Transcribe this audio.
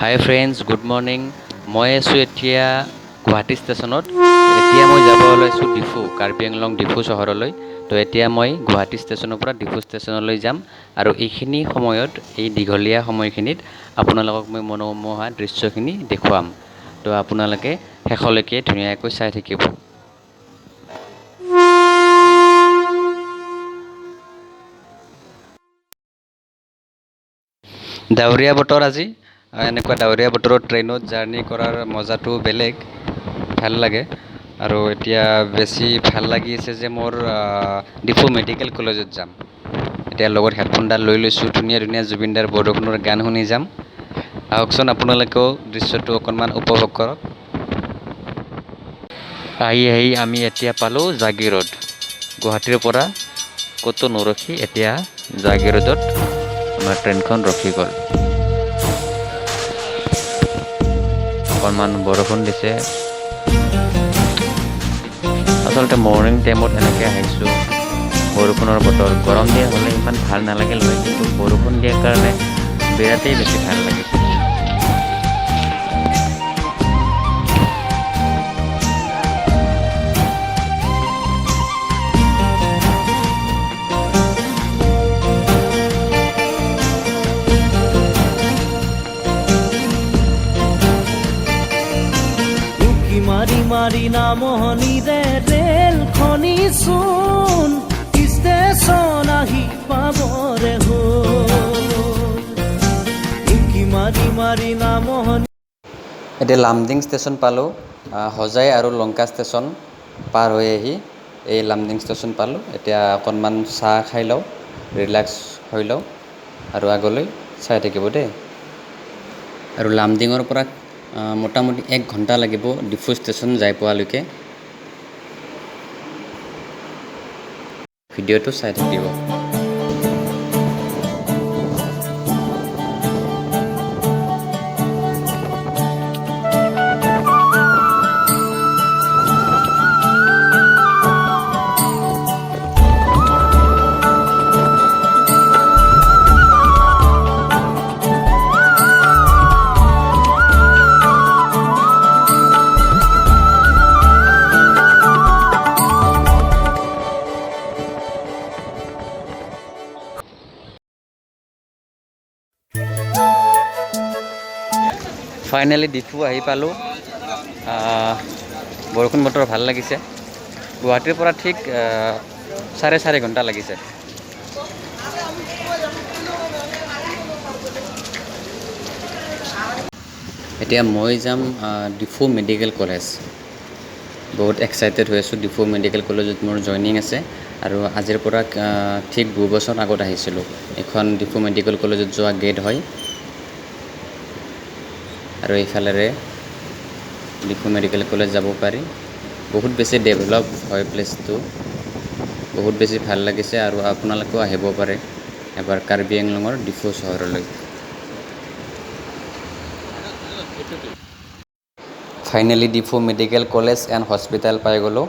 হাই friends, good morning. মই আছোঁ এতিয়া গুৱাহাটী ষ্টেচনত। এতিয়া মই যাব ওলাইছোঁ ডিফু, কাৰ্বি আংলং ডিফু চহৰলৈ। তো এতিয়া মই গুৱাহাটী ষ্টেচনৰ পৰা ডিফু ষ্টেচনলৈ যাম আৰু এইখিনি সময়ত, এই দীঘলীয়া সময়খিনিত আপোনালোকক মই মনোমোহা দৃশ্যখিনি দেখুৱাম। তো আপোনালোকে শেষলৈকে ধুনীয়াকৈ চাই থাকিব। ডাৱৰীয়া বতৰ আজি। এনেকুৱা ডাৱৰীয়া বতৰত ট্ৰেইনত জাৰ্ণি কৰাৰ মজাটো বেলেগ, ভাল লাগে। আৰু এতিয়া বেছি ভাল লাগি আছে যে মোৰ ডিফু মেডিকেল কলেজত যাম। এতিয়া লগত হেডফোনডাল লৈ লৈছোঁ, ধুনীয়া ধুনীয়া জুবিনদাৰ বৰষুণৰ গান শুনি যাম। আহকচোন আপোনালোকেও দৃশ্যটো অকণমান উপভোগ কৰক। আহি আমি এতিয়া পালোঁ জাগীৰোড। গুৱাহাটীৰ পৰা ক'তো নৰখি এতিয়া জাগীৰোডত আমাৰ ট্ৰেইনখন ৰখি গ'ল। অকণমান বৰষুণ দিছে। আচলতে মৰ্ণিং টাইমত এনেকৈ আহিছোঁ, বৰষুণৰ বতৰ। গৰম দিয়া হ'লে ইমান ভাল নালাগিল হয়, কিন্তু বৰষুণ দিয়াৰ কাৰণে বিৰাটেই বেছি ভাল লাগিছে। মাৰি মাৰি নামনিৰে ৰেলখনি চোন ষ্টেচন আহি পাবৰে হ'ল। মাৰি মাৰি নামনি। এতিয়া লামডিং ষ্টেচন পালোঁ। হোজাই আৰু লংকা ষ্টেচন পাৰ হৈ আহি এই লামডিং ষ্টেচন পালোঁ। এতিয়া অকণমান চাহ খাই লওঁ, ৰিলেক্স হৈ লওঁ আৰু আগলৈ চাই থাকিব দেই। আৰু লামডিঙৰ পৰা মোটামুটি 1 ঘণ্টা লাগিব ডিফু ষ্টেচন যাই পোৱালৈকে। ভিডিঅ'টো চাই থাকিব। ফাইনেলি ডিফু আহি পালোঁ। বৰষুণ বতৰ ভাল লাগিছে। গুৱাহাটীৰ পৰা ঠিক 4.5 ঘণ্টা লাগিছে। এতিয়া মই যাম ডিফু মেডিকেল কলেজ। বহুত এক্সাইটেড হৈ আছোঁ। ডিফু মেডিকেল কলেজত মোৰ জইনিং আছে আৰু আজিৰ পৰা ঠিক 2 বছৰ আগত আহিছিলোঁ। এখন ডিফু মেডিকেল কলেজত যোৱা গেট হয় আৰু এইফালেৰে ডিফু মেডিকেল কলেজ যাব পাৰি। বহুত বেছি ডেভেলপ হয় প্লেচটো, বহুত বেছি ভাল লাগিছে। আৰু আপোনালোকেও আহিব পাৰে এবাৰ কাৰ্বি আংলঙৰ ডিফু চহৰলৈ। Finally Diphu medical college and hospital পাই গ'লোঁ।